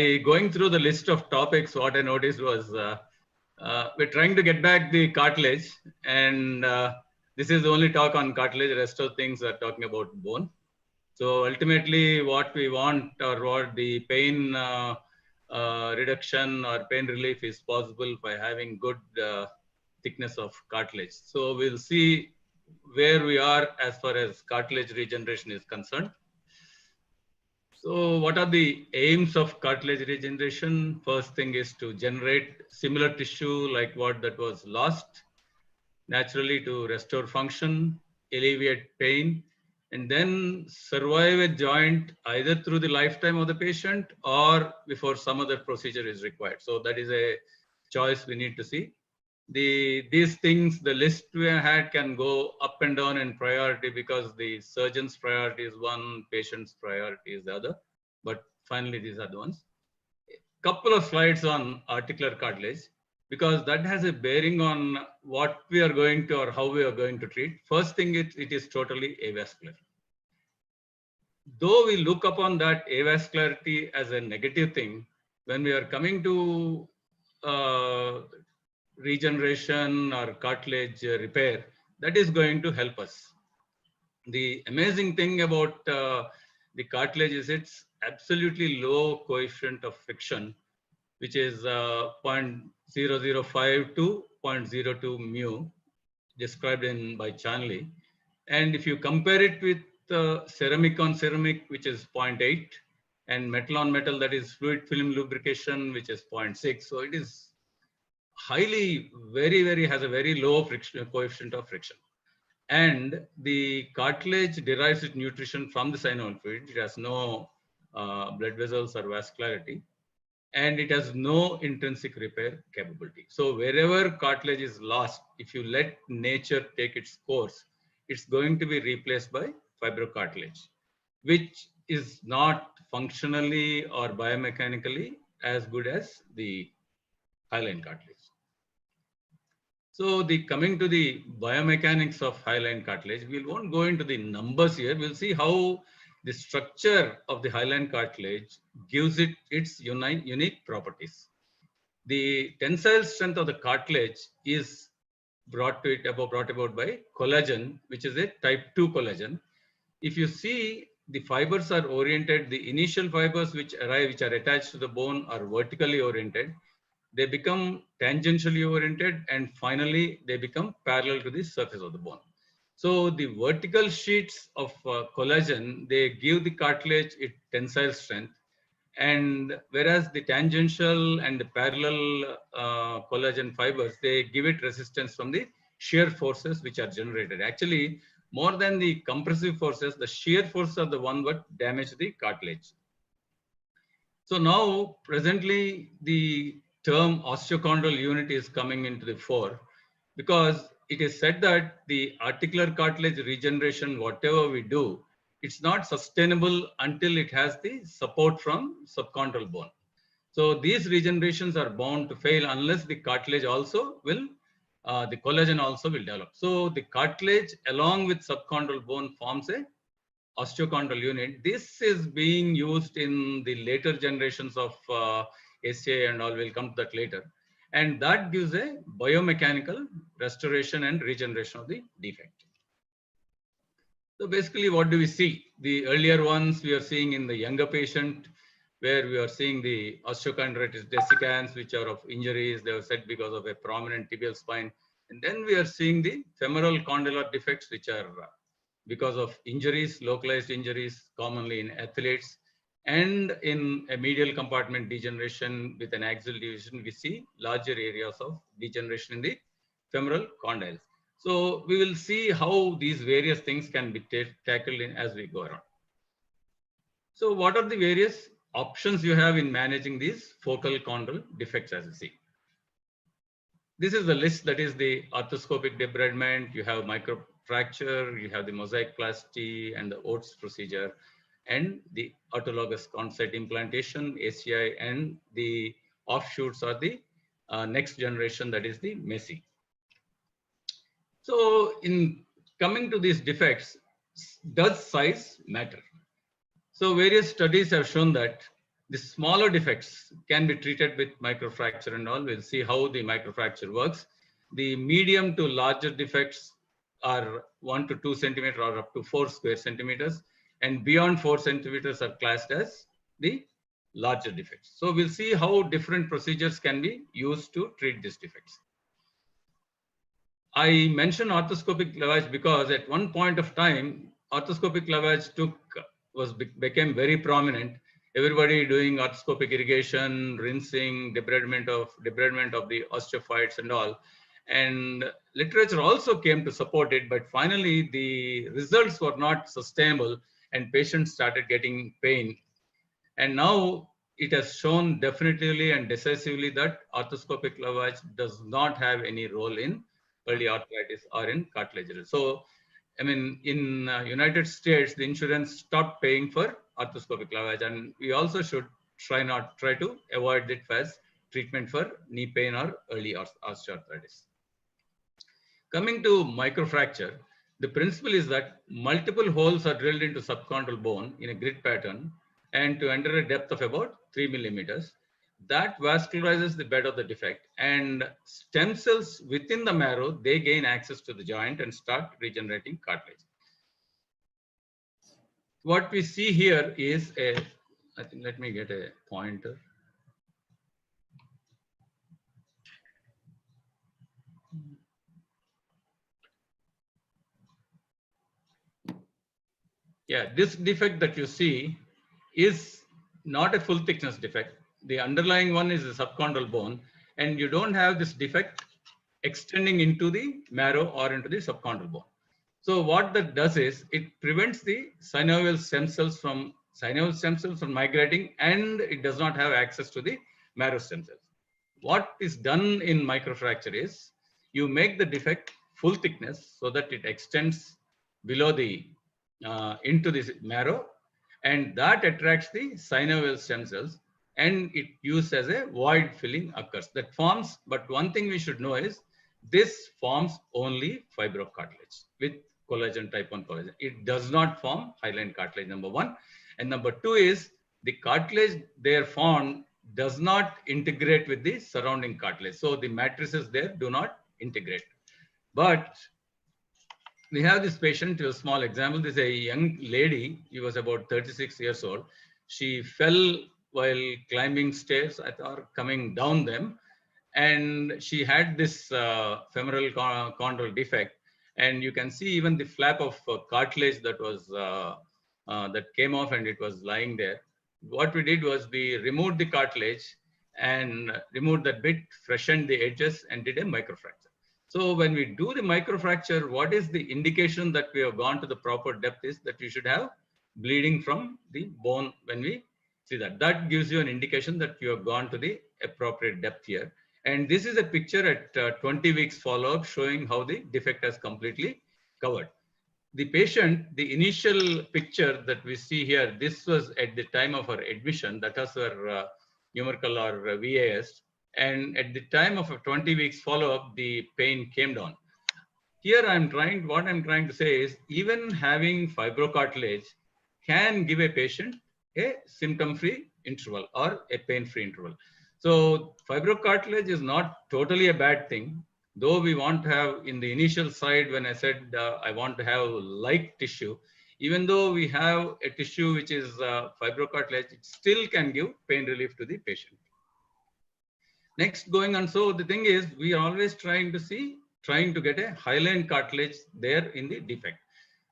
by going through the list of topics, what I noticed was we're trying to get back the cartilage, and this is the only talk on cartilage. The rest of things are talking about bone. So ultimately, what we want, or what the pain reduction or pain relief is possible by having good thickness of cartilage. So we'll see where we are as far as cartilage regeneration is concerned. So what are the aims of cartilage regeneration? First thing is to generate similar tissue like what that was lost, naturally to restore function, alleviate pain, and then survive a joint either through the lifetime of the patient or before some other procedure is required. So that is a choice we need to see. These things, the list we had can go up and down in priority because the surgeon's priority is one, patient's priority is the other. But finally, these are the ones. Couple of slides on articular cartilage, because that has a bearing on what we are going to or how we are going to treat. First thing, it is totally avascular. Though we look upon that avascularity as a negative thing, when we are coming to regeneration or cartilage repair, that is going to help us. The amazing thing about the cartilage is its absolutely low coefficient of friction, which is 0.005 to 0.02 mu, described by Chanley. And if you compare it with ceramic on ceramic, which is 0.8, and metal on metal, that is fluid film lubrication, which is 0.6. So it is highly, has a very low friction coefficient of friction. And the cartilage derives its nutrition from the synovial fluid. It has no blood vessels or vascularity, and it has no intrinsic repair capability. So wherever cartilage is lost, if you let nature take its course, it's going to be replaced by fibrocartilage, which is not functionally or biomechanically as good as the hyaline cartilage. So coming to the biomechanics of hyaline cartilage, we won't go into the numbers here. We'll see how the structure of the hyaline cartilage gives it its unique properties. The tensile strength of the cartilage is brought about by collagen, which is a type 2 collagen. If you see, the fibers are oriented, the initial fibers which are attached to the bone are vertically oriented. They become tangentially oriented, and finally they become parallel to the surface of the bone. So the vertical sheets of collagen, they give the cartilage its tensile strength, and whereas the tangential and the parallel collagen fibers, they give it resistance from the shear forces which are generated. Actually, more than the compressive forces, the shear forces are the one that damage the cartilage. So now, presently, the term osteochondral unit is coming into the fore, because it is said that the articular cartilage regeneration, whatever we do, it's not sustainable until it has the support from subchondral bone. So these regenerations are bound to fail unless the cartilage also will, the collagen also will develop. So the cartilage along with subchondral bone forms a osteochondral unit. This is being used in the later generations of SCA and all. We'll come to that later. And that gives a biomechanical restoration and regeneration of the defect. So basically, what do we see? The earlier ones we are seeing in the younger patient, where we are seeing the osteochondritis dissecans, which are of injuries. They were said because of a prominent tibial spine. And then we are seeing the femoral condylar defects, which are because of injuries, localized injuries, commonly in athletes. And in a medial compartment degeneration with an axial division, we see larger areas of degeneration in the femoral condyles. So we will see how these various things can be tackled as we go around. So what are the various options you have in managing these focal chondral defects, as you see? This is the list. That is the arthroscopic debridement. You have microfracture, you have the mosaicplasty and the Oates procedure, and the autologous concept implantation, ACI, and the offshoots are the next generation, that is the MESI. So in coming to these defects, does size matter? So various studies have shown that The smaller defects can be treated with microfracture and all. We'll see how the microfracture works. The medium to larger defects are 1 to 2 centimeter or up to 4 square centimeters, and beyond 4 centimeters are classed as the larger defects. So we'll see how different procedures can be used to treat these defects. I mentioned arthroscopic lavage because at one point of time, arthroscopic lavage became very prominent. Everybody doing arthroscopic irrigation, rinsing, debridement of the osteophytes and all. And literature also came to support it, but finally the results were not sustainable and patients started getting pain. And now it has shown definitively and decisively that arthroscopic lavage does not have any role in early arthritis or in cartilage. So, I mean, in United States, the insurance stopped paying for arthroscopic lavage, and we also should try to avoid it as treatment for knee pain or early osteoarthritis. Coming to microfracture, the principle is that multiple holes are drilled into subchondral bone in a grid pattern and to enter a depth of about 3 millimeters. That vascularizes the bed of the defect, and stem cells within the marrow, they gain access to the joint and start regenerating cartilage. What we see here is I think, let me get a pointer. Yeah, this defect that you see is not a full thickness defect. The underlying one is the subchondral bone, and you don't have this defect extending into the marrow or into the subchondral bone. So what that does is it prevents the synovial stem cells from migrating, and it does not have access to the marrow stem cells. What is done in microfracture is you make the defect full thickness so that it extends below the into the marrow, and that attracts the synovial stem cells, and it used as a void filling occurs that forms. But one thing we should know is this forms only fibrocartilage with collagen, type 1 collagen. It does not form hyaline cartilage, number one. And number two is the cartilage there formed does not integrate with the surrounding cartilage. So the matrices there do not integrate. But we have this patient, a small example. This is a young lady. She was about 36 years old. She fell while climbing stairs or coming down them. And she had this femoral chondral defect. And you can see even the flap of cartilage that was that came off, and it was lying there. What we did was we removed the cartilage and removed that bit, freshened the edges, and did a microfracture. So when we do the microfracture, what is the indication that we have gone to the proper depth is that you should have bleeding from the bone when we see that. That gives you an indication that you have gone to the appropriate depth here. And this is a picture at 20 weeks follow-up showing how the defect has completely covered. The patient, the initial picture that we see here, this was at the time of her admission. That was her numerical or VAS. And at the time of a 20 weeks follow-up, the pain came down. Here what I'm trying to say is even having fibrocartilage can give a patient a symptom-free interval or a pain-free interval. So fibrocartilage is not totally a bad thing, though we want to have in the initial side when I said I want to have light tissue, even though we have a tissue which is fibrocartilage, it still can give pain relief to the patient. Next, going on, so the thing is, we are always trying to get a hyaline cartilage there in the defect.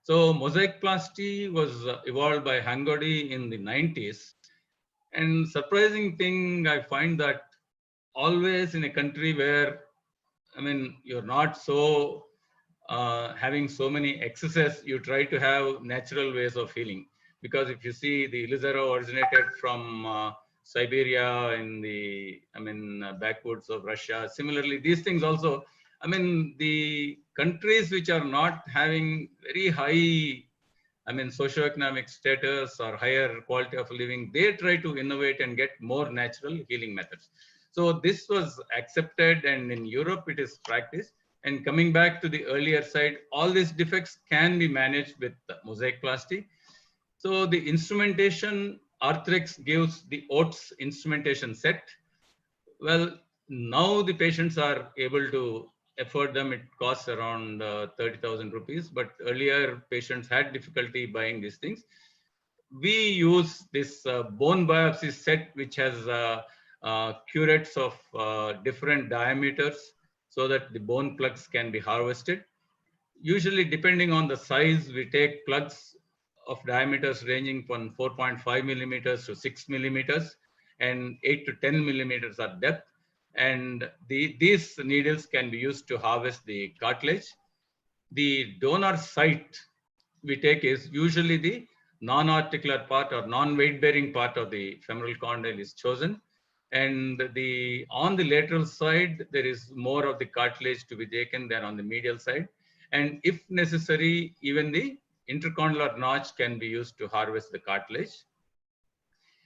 So mosaicplasty was evolved by Hangodi in the 90s. And surprising thing, I find that always in a country where, I mean, you're not so having so many excesses, you try to have natural ways of healing. Because if you see, the Ilizaro originated from Siberia in the, backwoods of Russia. Similarly, these things also, the countries which are not having very high, socioeconomic status or higher quality of living, they try to innovate and get more natural healing methods. So this was accepted, and in Europe it is practiced. And coming back to the earlier side, all these defects can be managed with mosaicplasty. So the instrumentation Arthrex gives the OTS instrumentation set. Well, now the patients are able to afford them. It costs around 30,000 rupees, but earlier patients had difficulty buying these things. We use this bone biopsy set, which has curettes of different diameters so that the bone plugs can be harvested. Usually, depending on the size, we take plugs of diameters ranging from 4.5 millimeters to 6 millimeters, and 8 to 10 millimeters are depth. And these needles can be used to harvest the cartilage. The donor site we take is usually the non-articular part or non-weight bearing part of the femoral condyle is chosen. And on the lateral side, there is more of the cartilage to be taken than on the medial side. And if necessary, even the intercondylar notch can be used to harvest the cartilage.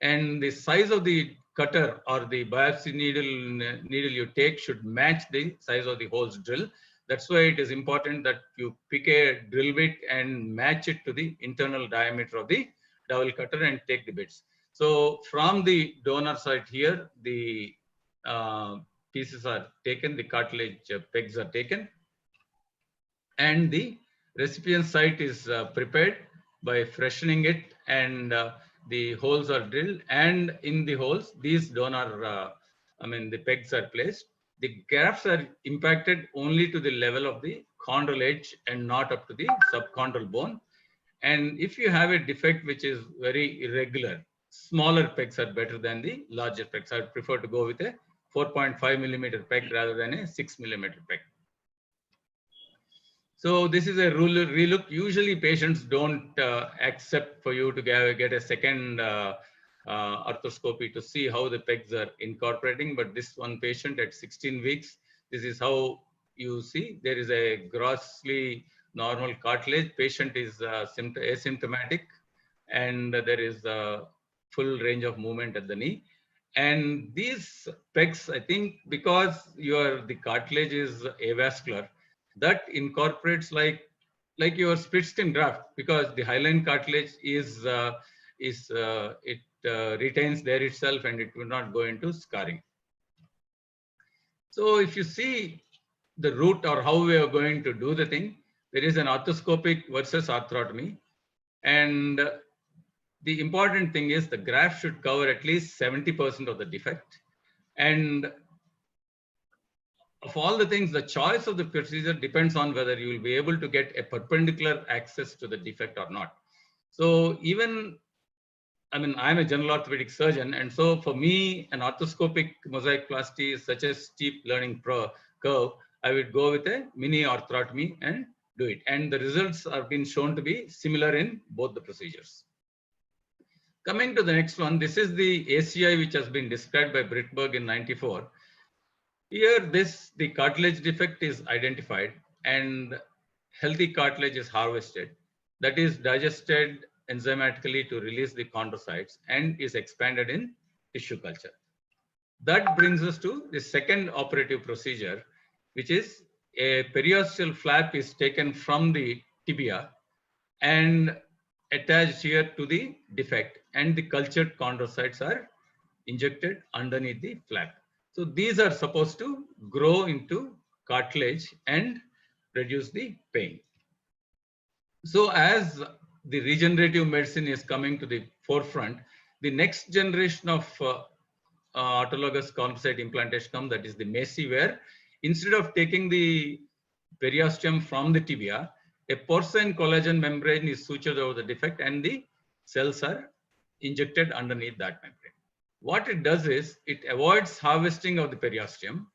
And the size of the cutter or the biopsy needle you take should match the size of the holes drilled. That's why it is important that you pick a drill bit and match it to the internal diameter of the dowel cutter and take the bits. So from the donor side here, the pieces are taken, the cartilage pegs are taken, and the recipient site is prepared by freshening it, and the holes are drilled, and in the holes, these donor, the pegs are placed. The grafts are impacted only to the level of the chondral edge and not up to the subchondral bone. And if you have a defect which is very irregular, smaller pegs are better than the larger pegs. I prefer to go with a 4.5 millimeter peg rather than a 6 millimeter peg. So this is a relook. Usually patients don't accept for you to get a second arthroscopy to see how the pegs are incorporating. But this one patient at 16 weeks, this is how you see. There is a grossly normal cartilage. Patient is asymptomatic, and there is a full range of movement at the knee. And these pegs, I think, because the cartilage is avascular, that incorporates like your split stem graft, because the hyaline cartilage retains there itself and it will not go into scarring. So if you see the route or how we are going to do the thing, there is an arthroscopic versus arthrotomy. And the important thing is the graft should cover at least 70% of the defect. And of all the things, the choice of the procedure depends on whether you will be able to get a perpendicular access to the defect or not. So even, I'm a general orthopedic surgeon, and so for me, an arthroscopic mosaicplasty is such a steep learning curve. I would go with a mini arthrotomy and do it. And the results have been shown to be similar in both the procedures. Coming to the next one, this is the ACI which has been described by Brittberg in '94. Here, the cartilage defect is identified and healthy cartilage is harvested. That is digested enzymatically to release the chondrocytes and is expanded in tissue culture. That brings us to the second operative procedure, which is a periosteal flap is taken from the tibia and attached here to the defect, and the cultured chondrocytes are injected underneath the flap. So these are supposed to grow into cartilage and reduce the pain. So as the regenerative medicine is coming to the forefront, the next generation of autologous composite implantation comes, that is the MACI, where instead of taking the periosteum from the tibia, a porcine collagen membrane is sutured over the defect and the cells are injected underneath that membrane. What it does is it avoids harvesting of the periosteum.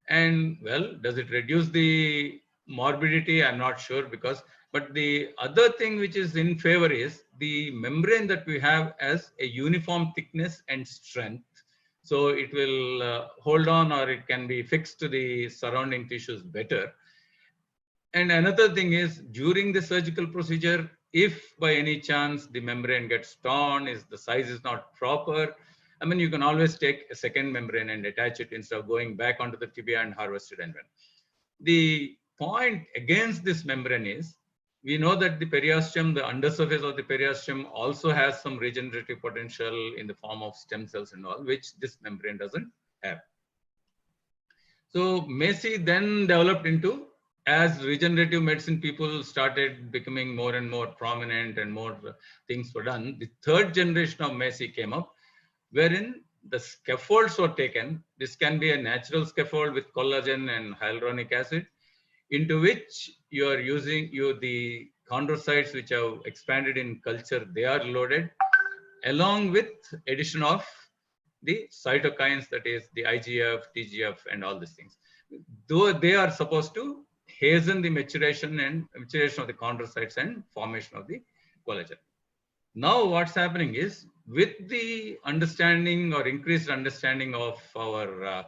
And well, does it reduce the morbidity? I'm not sure, but the other thing which is in favor is the membrane that we have as a uniform thickness and strength. So it will hold on, or it can be fixed to the surrounding tissues better. And another thing is, during the surgical procedure, if by any chance the membrane gets torn, the size is not proper, you can always take a second membrane and attach it instead of going back onto the tibia and harvest it. And the point against this membrane is We know that the periosteum, the undersurface of the periosteum also has some regenerative potential in the form of stem cells and all, which this membrane doesn't have. So Macy then developed into, as regenerative medicine people started becoming more and more prominent and more things were done, the third generation of Macy came up, wherein the scaffolds were taken. This can be a natural scaffold with collagen and hyaluronic acid, into which you are using the chondrocytes which have expanded in culture, they are loaded along with addition of the cytokines, that is the IGF, TGF, and all these things. Though they are supposed to hasten the maturation of the chondrocytes and formation of the collagen. Now what's happening is, with the understanding or increased understanding of our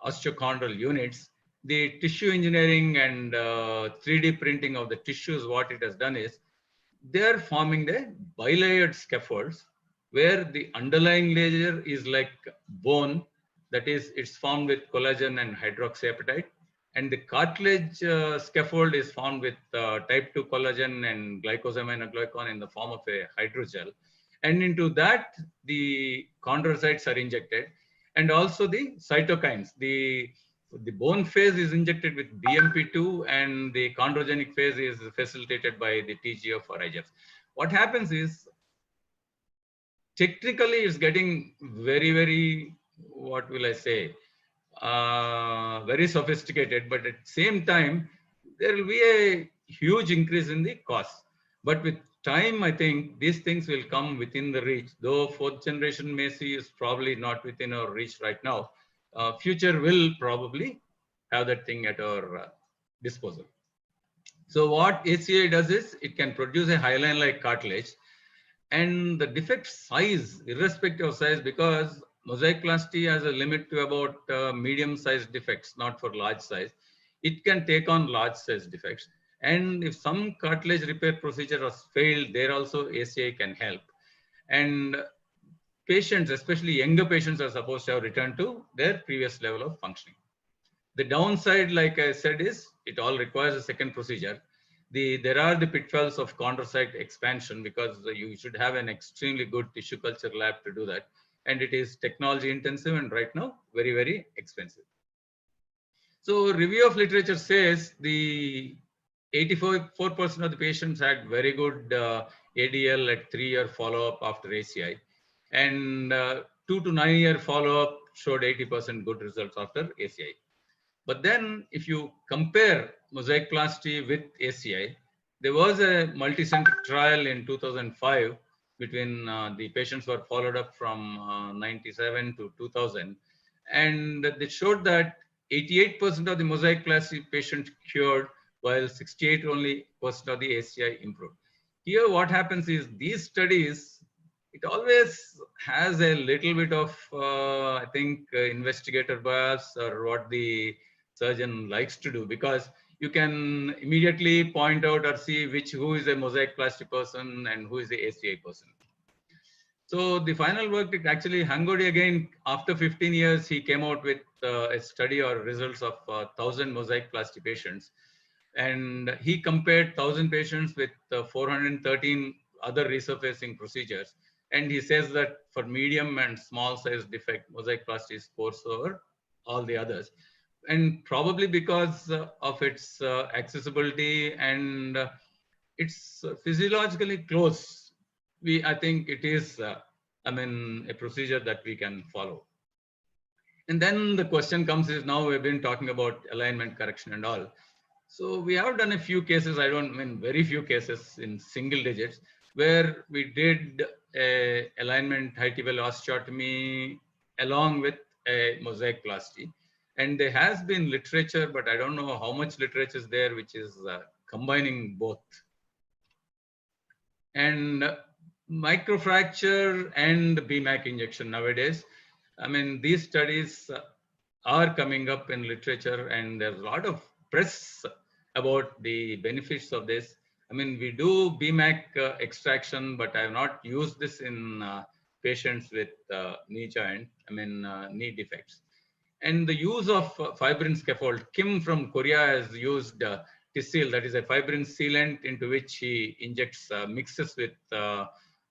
osteochondral units, the tissue engineering and 3D printing of the tissues, what it has done is, they are forming the bilayered scaffolds where the underlying layer is like bone, that is, it's formed with collagen and hydroxyapatite, and the cartilage scaffold is formed with type 2 collagen and glycosaminoglycan in the form of a hydrogel, and into that the chondrocytes are injected, and also the cytokines. The bone phase is injected with BMP2 and the chondrogenic phase is facilitated by the TGF or IGF. What happens is, technically it's getting very, what will I say, very sophisticated, but at the same time, there will be a huge increase in the cost. But with time, I think these things will come within the reach, though fourth generation Macy is probably not within our reach right now. Future will probably have that thing at our disposal. So what ACI does is, it can produce a hyaline-like cartilage, and the defect size, irrespective of size, because mosaicplasty has a limit to about medium-sized defects, not for large size. It can take on large-size defects. And if some cartilage repair procedure has failed, there also ACI can help. And patients, especially younger patients, are supposed to have returned to their previous level of functioning. The downside, like I said, is it all requires a second procedure. There are the pitfalls of chondrocyte expansion, because you should have an extremely good tissue culture lab to do that. And it is technology intensive and right now very expensive. So review of literature says the 84% of the patients had very good ADL at 3-year follow-up after ACI, and 2 to 9-year follow-up showed 80% good results after ACI. But then if you compare mosaicplasty with ACI, there was a multi-center trial in 2005 between the patients who were followed up from 97 to 2000, and they showed that 88% of the mosaicplasty patients cured, while 68% only of the ACI improved. Here what happens is, these studies, it always has a little bit of, I think, investigator bias, or what the surgeon likes to do, because you can immediately point out or see who is a mosaicplasty person and who is the ACI person. So the final work, actually, Hangodi again, after 15 years, he came out with a study or results of 1,000 mosaicplasty patients. And he compared 1,000 patients with 413 other resurfacing procedures. And he says that for medium and small size defect, mosaicplasty scores over all the others. And probably because of its accessibility and it's physiologically close, I think it is, a procedure that we can follow. And then the question comes is, now we've been talking about alignment correction and all. So we have done a few cases, very few cases in single digits, where we did a alignment high-level osteotomy along with a mosaicplasty. And there has been literature, but I don't know how much literature is there, which is combining both. And microfracture and BMAC injection nowadays, these studies are coming up in literature, and there's a lot of press about the benefits of this. We do BMAC extraction, but I have not used this in patients with knee joint, knee defects. And the use of fibrin scaffold, Kim from Korea has used Tissile, that is a fibrin sealant into which he injects, mixes with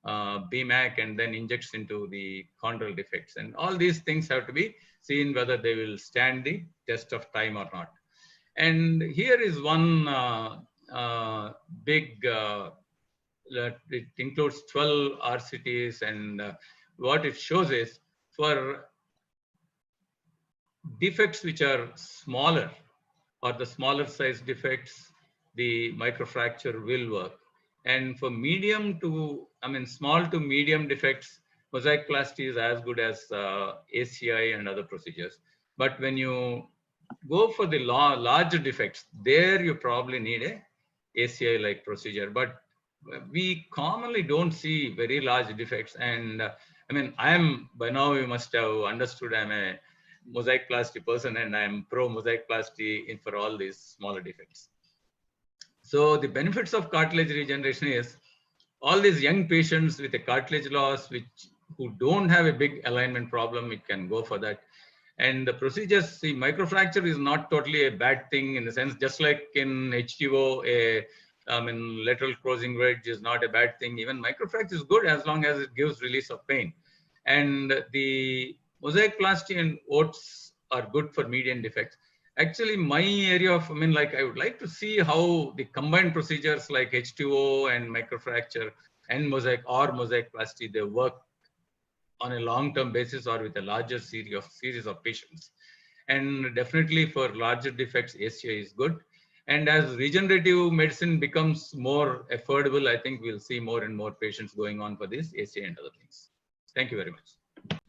BMAC and then injects into the chondral defects. And all these things have to be seen whether they will stand the test of time or not. And here is one big, it includes 12 RCTs, and what it shows is for defects which are smaller or the smaller size defects, the microfracture will work. And for medium to, small to medium defects, mosaicplasty is as good as ACI and other procedures. But when you go for the larger defects, there you probably need a ACI-like procedure. But we commonly don't see very large defects. And by now you must have understood I'm a mosaicplasty person, and I'm pro mosaicplasty for all these smaller defects. So the benefits of cartilage regeneration is all these young patients with a cartilage loss, who don't have a big alignment problem, it can go for that. And the procedures, see, microfracture is not totally a bad thing in the sense, just like in HTO, lateral closing wedge is not a bad thing. Even microfracture is good as long as it gives release of pain. And the mosaicplasty and OATS are good for median defects. Actually, my area of, I would like to see how the combined procedures like H2O and microfracture and mosaicplasty, they work on a long-term basis or with a larger series of patients. And definitely for larger defects, ACI is good. And as regenerative medicine becomes more affordable, I think we'll see more and more patients going on for this ACI and other things. Thank you very much.